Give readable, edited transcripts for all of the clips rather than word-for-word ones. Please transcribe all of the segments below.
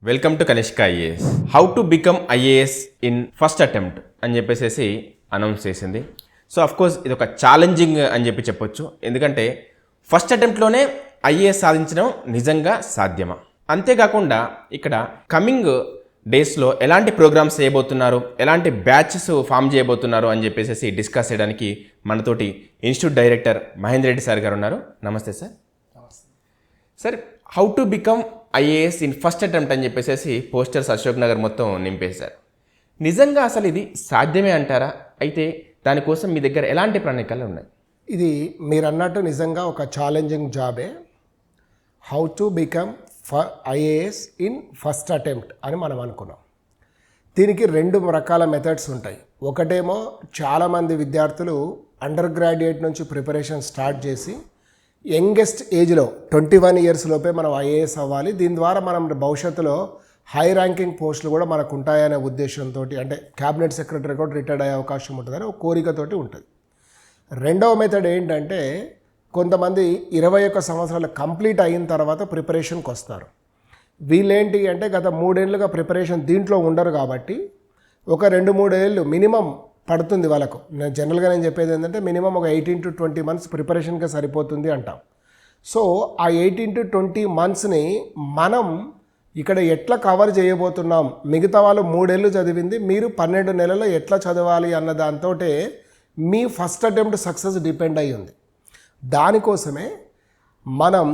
Welcome to Kanishka IAS. How to become IAS in first attempt అని చెప్పేసి announce చేసింది. So of course ఇది ఒక ఛాలెంజింగ్ అని చెప్పొచ్చు. ఎందుకంటే ఫస్ట్ అటెంప్ట్లోనే ఐఏఎస్ సాధించడం నిజంగా సాధ్యమా? అంతేకాకుండా ఇక్కడ కమింగ్ డేస్లో ఎలాంటి ప్రోగ్రామ్స్ చేయబోతున్నారు, ఎలాంటి బ్యాచెస్ ఫామ్ చేయబోతున్నారు అని చెప్పేసి డిస్కస్ చేయడానికి మనతోటి institute director Mahender Reddy sir గారు ఉన్నారు. నమస్తే sir. Sir, how to become IAS in first attempt అని చెప్పేసి పోస్టర్స్ అశోక్ నగర్ మొత్తం నింపేశారు. నిజంగా అసలు ఇది సాధ్యమే అంటారా? అయితే దానికోసం మీ దగ్గర ఎలాంటి ప్రణాళికలు ఉన్నాయి? ఇది మీరు అన్నట్టు నిజంగా ఒక ఛాలెంజింగ్ జాబే. How to become IAS in first attempt అని మనం అనుకున్నాం. దీనికి రెండు రకాల మెథడ్స్ ఉంటాయి. ఒకటేమో చాలామంది విద్యార్థులు అండర్ గ్రాడ్యుయేట్ నుంచి ప్రిపరేషన్ స్టార్ట్ చేసి యంగెస్ట్ ఏజ్లో 21 ఇయర్స్ లోపే మనం ఐఏఎస్ అవ్వాలి, దీని ద్వారా మనం భవిష్యత్తులో హై ర్యాంకింగ్ పోస్టులు కూడా మనకు ఉంటాయనే ఉద్దేశంతో, అంటే క్యాబినెట్ సెక్రటరీ కూడా రిటైర్డ్ అయ్యే అవకాశం ఉంటుందని ఒక కోరికతోటి ఉంటుంది. రెండవ మెథడ్ ఏంటంటే కొంతమంది 21 సంవత్సరాలు కంప్లీట్ అయిన తర్వాత ప్రిపరేషన్కి వస్తారు. వీళ్ళేంటి అంటే గత 3 ఏళ్ళుగా ప్రిపరేషన్ దీంట్లో ఉండరు కాబట్టి ఒక 2-3 ఏళ్ళు మినిమం పడుతుంది వాళ్ళకు. జనరల్గా నేను చెప్పేది ఏంటంటే మినిమం ఒక 18 to 20 months ప్రిపరేషన్కే సరిపోతుంది అంటాం. సో ఆ 18 to 20 monthsని మనం ఇక్కడ ఎట్లా కవర్ చేయబోతున్నాం, మిగతా వాళ్ళు 3 ఏళ్ళు చదివింది మీరు 12 నెలల్లో ఎట్లా చదవాలి అన్న దాంతో మీ ఫస్ట్ అటెంప్ట్ సక్సెస్ డిపెండ్ అయ్యి ఉంది. దానికోసమే మనం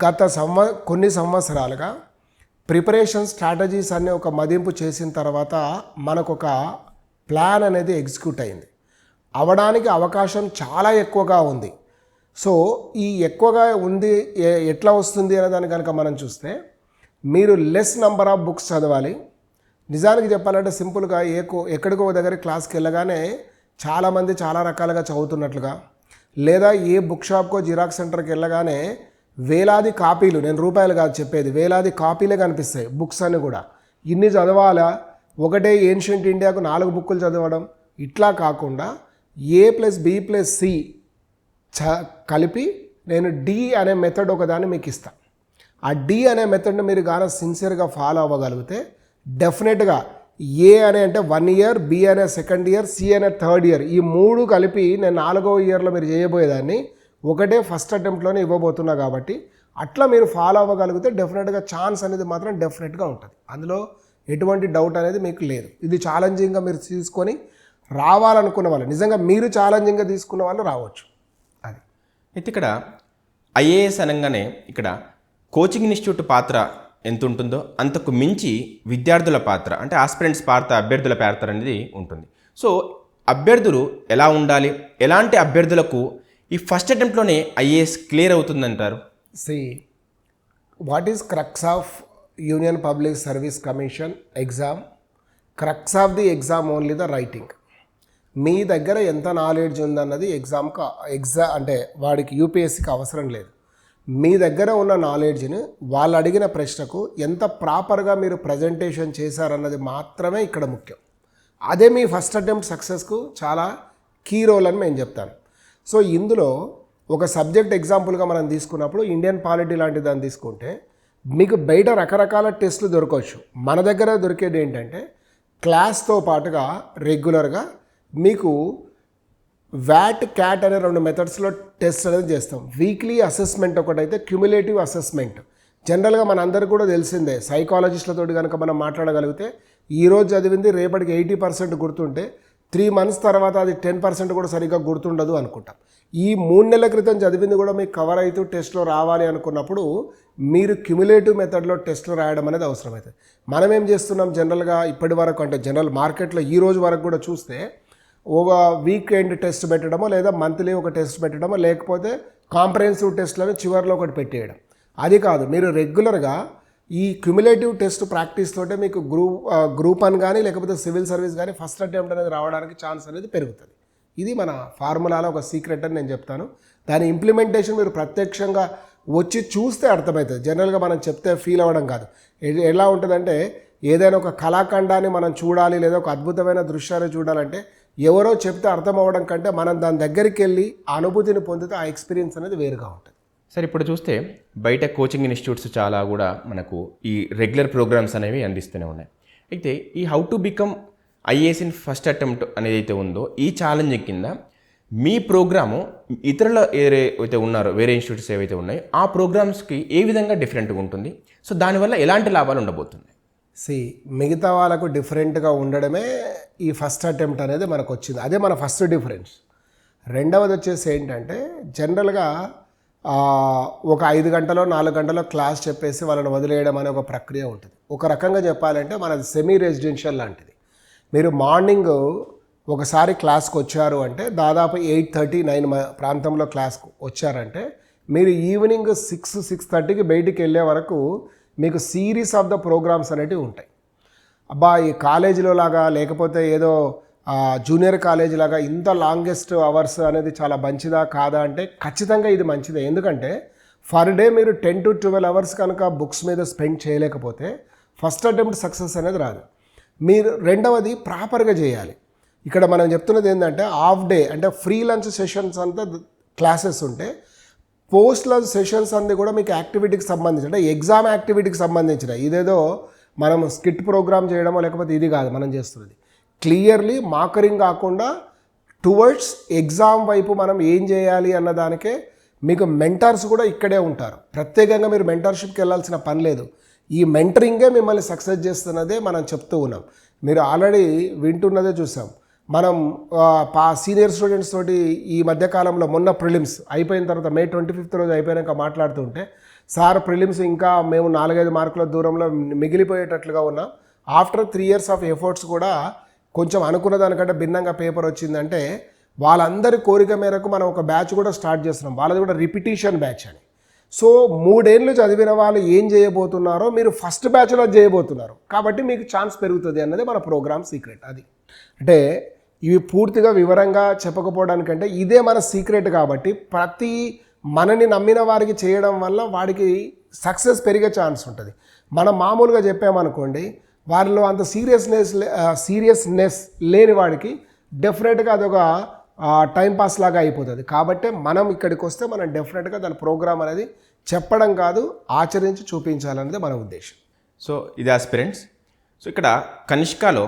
గత కొన్ని సంవత్సరాలుగా ప్రిపరేషన్ స్ట్రాటజీస్ అనే ఒక మదింపు చేసిన తర్వాత మనకొక ప్లాన్ అనేది ఎగ్జిక్యూట్ అయింది. అవడానికి అవకాశం చాలా ఎక్కువగా ఉంది. సో ఈ ఎక్కువగా ఉంది ఎట్లా వస్తుంది అనే దాన్ని కనుక మనం చూస్తే మీరు లెస్ నెంబర్ ఆఫ్ బుక్స్ చదవాలి. నిజానికి చెప్పాలంటే సింపుల్గా ఎక్కడికో దగ్గర క్లాస్కి వెళ్ళగానే చాలామంది చాలా రకాలుగా చదువుతున్నట్లుగా, లేదా ఏ బుక్ షాప్కో జిరాక్స్ సెంటర్కి వెళ్ళగానే వేలాది కాపీలు, నేను రూపాయలు కాదు చెప్పేది, వేలాది కాపీలే కనిపిస్తాయి బుక్స్ అని కూడా. ఇన్ని చదవాలా, ఒకటే ఏన్షియంట్ ఇండియాకు 4 బుక్కులు చదవడం, ఇట్లా కాకుండా A+B+C కలిపి నేను D అనే మెథడ్ ఒకదాన్ని మీకు ఇస్తాను. ఆ D అనే మెథడ్ని మీరు కానీ సిన్సియర్గా ఫాలో అవ్వగలిగితే డెఫినెట్గా A అంటే 1 year, B అనే 2nd year, C అనే 3rd year, ఈ 3 కలిపి నేను 4వ ఇయర్లో మీరు చేయబోయేదాన్ని ఒకటే ఫస్ట్ అటెంప్ట్లోనే ఇవ్వబోతున్నా. కాబట్టి అట్లా మీరు ఫాలో అవ్వగలిగితే డెఫినెట్గా ఛాన్స్ అనేది మాత్రం డెఫినెట్గా ఉంటుంది. అందులో ఎటువంటి డౌట్ అనేది మీకు లేదు. ఇది ఛాలెంజింగ్గా మీరు తీసుకొని రావాలనుకున్న వాళ్ళు, నిజంగా మీరు ఛాలెంజింగ్గా తీసుకున్న వాళ్ళు రావచ్చు. అది అయితే ఇక్కడ ఐఏఎస్ అనగానే ఇక్కడ కోచింగ్ ఇన్స్టిట్యూట్ పాత్ర ఎంత ఉంటుందో అంతకు మించి విద్యార్థుల పాత్ర, అంటే ఆస్పిరెంట్స్ పాత్ర, అభ్యర్థుల పాత్ర అనేది ఉంటుంది. సో అభ్యర్థులు ఎలా ఉండాలి, ఎలాంటి అభ్యర్థులకు ఈ ఫస్ట్ అటెంప్ట్లోనే ఐఏఎస్ క్లియర్ అవుతుందంటారు? What is crux of union public service commission exam? Crux of the exam only the writing. మీ దగ్గర ఎంత నాలెడ్జ్ ఉందన్నది అంటే వాడికి యూపీఎస్సీకి అవసరం లేదు. మీ దగ్గర ఉన్న నాలెడ్జ్ని వాళ్ళు అడిగిన ప్రశ్నకు ఎంత ప్రాపర్గా మీరు ప్రజెంటేషన్ చేశారన్నది మాత్రమే ఇక్కడ ముఖ్యం. అదే మీ ఫస్ట్ అటెంప్ట్ సక్సెస్కు చాలా కీ రోల్ అని నేను చెప్తాను. సో ఇందులో ఒక సబ్జెక్ట్ ఎగ్జాంపుల్గా మనం తీసుకున్నప్పుడు ఇండియన్ పాలిటీ లాంటి దాన్ని తీసుకుంటే మీకు బయట రకరకాల టెస్టులు దొరకవచ్చు. మన దగ్గర దొరికేది ఏంటంటే క్లాస్తో పాటుగా రెగ్యులర్గా మీకు వ్యాట్, క్యాట్ అనే 2 మెథడ్స్లో టెస్ట్ అనేది చేస్తాం. వీక్లీ అసెస్మెంట్ ఒకటైతే క్యుములేటివ్ అసెస్మెంట్. జనరల్గా మన అందరికీ కూడా తెలిసిందే, సైకాలజిస్టులతో కనుక మనం మాట్లాడగలిగితే ఈరోజు చదివింది రేపటికి 80% గుర్తుంటే 3 months తర్వాత అది 10% కూడా సరిగ్గా గుర్తుండదు అనుకుంటాం. ఈ 3 నెలల క్రితం చదివింది కూడా మీకు కవర్ అవుతూ టెస్ట్లో రావాలి అనుకున్నప్పుడు మీరు క్యుములేటివ్ మెథడ్లో టెస్ట్లు రాయడం అనేది అవసరమవుతుంది. మనం ఏం చేస్తున్నాం జనరల్గా ఇప్పటి వరకు, అంటే జనరల్ మార్కెట్లో ఈ రోజు వరకు కూడా చూస్తే ఒక వీక్ ఎండ్ టెస్ట్ పెట్టడమో, లేదా మంత్లీ ఒక టెస్ట్ పెట్టడమో, లేకపోతే కాంప్రహెన్సివ్ టెస్ట్లను చివరిలో ఒకటి పెట్టేయడం. అది కాదు, మీరు రెగ్యులర్గా ఈ క్యుములేటివ్ టెస్ట్ ప్రాక్టీస్ తోటే మీకు గ్రూప్ 1 కానీ లేకపోతే సివిల్ సర్వీస్ కానీ ఫస్ట్ అటెంప్ట్ అనేది రావడానికి ఛాన్స్ అనేది పెరుగుతుంది. ఇది మన ఫార్ములాలో ఒక సీక్రెట్ అని నేను చెప్తాను. దాని ఇంప్లిమెంటేషన్ మీరు ప్రత్యక్షంగా వచ్చి చూస్తే అర్థమవుతుంది. జనరల్గా మనం చెప్తే ఫీల్ అవ్వడం కాదు. ఎలా ఉంటుందంటే ఏదైనా ఒక కళాఖండాన్ని మనం చూడాలి, లేదా ఒక అద్భుతమైన దృశ్యాన్ని చూడాలంటే ఎవరో చెప్తే అర్థం అవ్వడం కంటే మనం దాని దగ్గరికి వెళ్ళి ఆ అనుభూతిని పొందితే ఆ ఎక్స్పీరియన్స్ అనేది వేరుగా ఉంటుంది. సార్ ఇప్పుడు చూస్తే బయట కోచింగ్ ఇన్స్టిట్యూట్స్ చాలా కూడా మనకు ఈ రెగ్యులర్ ప్రోగ్రామ్స్ అనేవి అందిస్తూనే ఉన్నాయి. అయితే ఈ how to become IAS in first attempt అనేది అయితే ఉందో ఈ ఛాలెంజ్ కింద మీ ప్రోగ్రాము ఇతరుల ఏవైతే ఉన్నారో వేరే ఇన్స్టిట్యూట్స్ ఏవైతే ఉన్నాయో ఆ ప్రోగ్రామ్స్కి ఏ విధంగా డిఫరెంట్గా ఉంటుంది, సో దానివల్ల ఎలాంటి లాభాలు ఉండబోతుంది? మిగతా వాళ్ళకు డిఫరెంట్గా ఉండడమే ఈ ఫస్ట్ అటెంప్ట్ అనేది మనకు వచ్చింది. అదే మన ఫస్ట్ డిఫరెన్స్. రెండవది వచ్చేసి ఏంటంటే జనరల్గా ఒక 5 గంటలో 4 గంటలో క్లాస్ చెప్పేసి వాళ్ళని వదిలేయడం అనే ఒక ప్రక్రియ ఉంటుంది. ఒక రకంగా చెప్పాలంటే మనది సెమీ రెసిడెన్షియల్ లాంటిది. మీరు మార్నింగ్ ఒకసారి క్లాస్కి వచ్చారు అంటే దాదాపు 8:30, 9 ప్రాంతంలో క్లాస్కి వచ్చారంటే మీరు ఈవినింగ్ 6-6:30కి బయటికి వెళ్ళే వరకు మీకు సిరీస్ ఆఫ్ ద ప్రోగ్రామ్స్ అనేటివి ఉంటాయి. అబ్బా ఈ కాలేజీలో లాగా లేకపోతే ఏదో జూనియర్ కాలేజ్ లాగా ఇంత లాంగెస్ట్ అవర్స్ అనేది చాలా మంచిదా కాదా అంటే ఖచ్చితంగా ఇది మంచిదే. ఎందుకంటే ఫర్ డే మీరు 10 to 12 అవర్స్ కనుక బుక్స్ మీద స్పెండ్ చేయలేకపోతే ఫస్ట్ అటెంప్ట్ సక్సెస్ అనేది రాదు. మీరు రెండవది ప్రాపర్గా చేయాలి. ఇక్కడ మనం చెప్తున్నది ఏంటంటే హాఫ్ డే అంటే ఫ్రీ లంచ్ సెషన్స్ అంతా క్లాసెస్ ఉంటే పోస్ట్ లంచ్ సెషన్స్ అన్నీ కూడా మీకు యాక్టివిటీకి సంబంధించి అంటే ఎగ్జామ్ యాక్టివిటీకి సంబంధించిన ఇదేదో మనం స్కిట్ ప్రోగ్రామ్ చేయడమో లేకపోతే ఇది కాదు మనం చేస్తున్నది. క్లియర్లీ మాకరింగ్ కాకుండా టువర్డ్స్ ఎగ్జామ్ వైపు మనం ఏం చేయాలి అన్నదానికే మీకు మెంటర్స్ కూడా ఇక్కడే ఉంటారు. ప్రత్యేకంగా మీరు మెంటర్షిప్కి వెళ్ళాల్సిన పని లేదు. ఈ మెంటరింగే మిమ్మల్ని సక్సెస్ చేస్తున్నదే మనం చెప్తూ ఉన్నాం. మీరు ఆల్రెడీ వింటున్నదే చూసాం. మనం సీనియర్ స్టూడెంట్స్ తోటి ఈ మధ్యకాలంలో మొన్న ప్రిలిమ్స్ అయిపోయిన తర్వాత May 25th రోజు అయిపోయాక మాట్లాడుతుంటే సార్ ప్రిలిమ్స్ ఇంకా మేము 4-5 మార్కుల దూరంలో మిగిలిపోయేటట్లుగా ఉన్నాం. ఆఫ్టర్ 3 years ఆఫ్ ఎఫర్ట్స్ కూడా కొంచెం అనుకున్న దానికంటే భిన్నంగా పేపర్ వచ్చిందంటే వాళ్ళందరి కోరిక మేరకు మనం ఒక బ్యాచ్ కూడా స్టార్ట్ చేస్తున్నాం. వాళ్ళది కూడా రిపిటీషన్ బ్యాచ్ అని. సో 3 ఏళ్ళు చదివిన వాళ్ళు ఏం చేయబోతున్నారో మీరు ఫస్ట్ బ్యాచ్లో చేయబోతున్నారు కాబట్టి మీకు ఛాన్స్ పెరుగుతుంది అన్నది మన ప్రోగ్రామ్ సీక్రెట్. అది అంటే ఇవి పూర్తిగా వివరంగా చెప్పకపోవడానికంటే ఇదే మన సీక్రెట్ కాబట్టి ప్రతి మనని నమ్మిన వారికి చేయడం వల్ల వాడికి సక్సెస్ పెరిగే ఛాన్స్ ఉంటుంది. మనం మామూలుగా చెప్పామనుకోండి వారిలో అంత సీరియస్నెస్ లేని వాడికి డెఫినెట్గా అదొక టైంపాస్ లాగా అయిపోతుంది. కాబట్టి మనం ఇక్కడికి వస్తే మనం డెఫినెట్గా దాని ప్రోగ్రామ్ అనేది చెప్పడం కాదు ఆచరించి చూపించాలనేది మన ఉద్దేశం. సో ఇది ఆస్పిరెంట్స్. సో ఇక్కడ కనిష్కాలో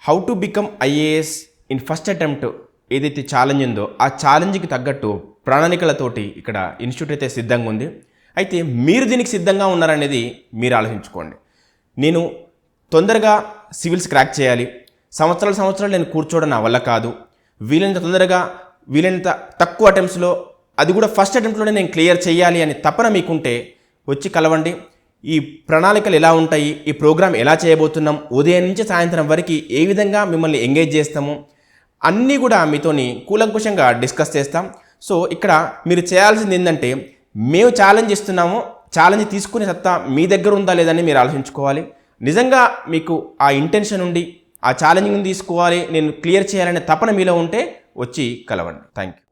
how to become IAS in first attempt ఏదైతే ఛాలెంజ్ ఉందో ఆ ఛాలెంజ్కి తగ్గట్టు ప్రణాళికలతోటి ఇక్కడ ఇన్స్టిట్యూట్ అయితే సిద్ధంగా ఉంది. అయితే మీరు దీనికి సిద్ధంగా ఉన్నారనేది మీరు ఆలోచించుకోండి. నేను తొందరగా సివిల్స్ క్రాక్ చేయాలి, సంవత్సరాలు నేను కూర్చోవడం నా వల్ల కాదు, వీలైనంత తొందరగా వీలైనంత తక్కువ అటెంప్ట్స్లో అది కూడా ఫస్ట్ అటెంప్ట్లోనే నేను క్లియర్ చేయాలి అని తపన మీకుంటే వచ్చి కలవండి. ఈ ప్రణాళికలు ఎలా ఉంటాయి, ఈ ప్రోగ్రామ్ ఎలా చేయబోతున్నాం, ఉదయం నుంచి సాయంత్రం వరకు ఏ విధంగా మిమ్మల్ని ఎంగేజ్ చేస్తాము అన్నీ కూడా మీతోని కూలంకుషంగా డిస్కస్ చేస్తాం. సో ఇక్కడ మీరు చేయాల్సింది ఏంటంటే మేము ఛాలెంజ్ ఇస్తున్నాము, ఛాలెంజ్ తీసుకునే సత్తా మీ దగ్గర ఉందా లేదని మీరు ఆలోచించుకోవాలి. నిజంగా మీకు ఆ ఇంటెన్షన్ ఉండి ఆ ఛాలెంజింగ్ తీసుకోవాలి, నేను క్లియర్ చేయాలనే తపన మీలో ఉంటే వచ్చి కలవండి. Thank you.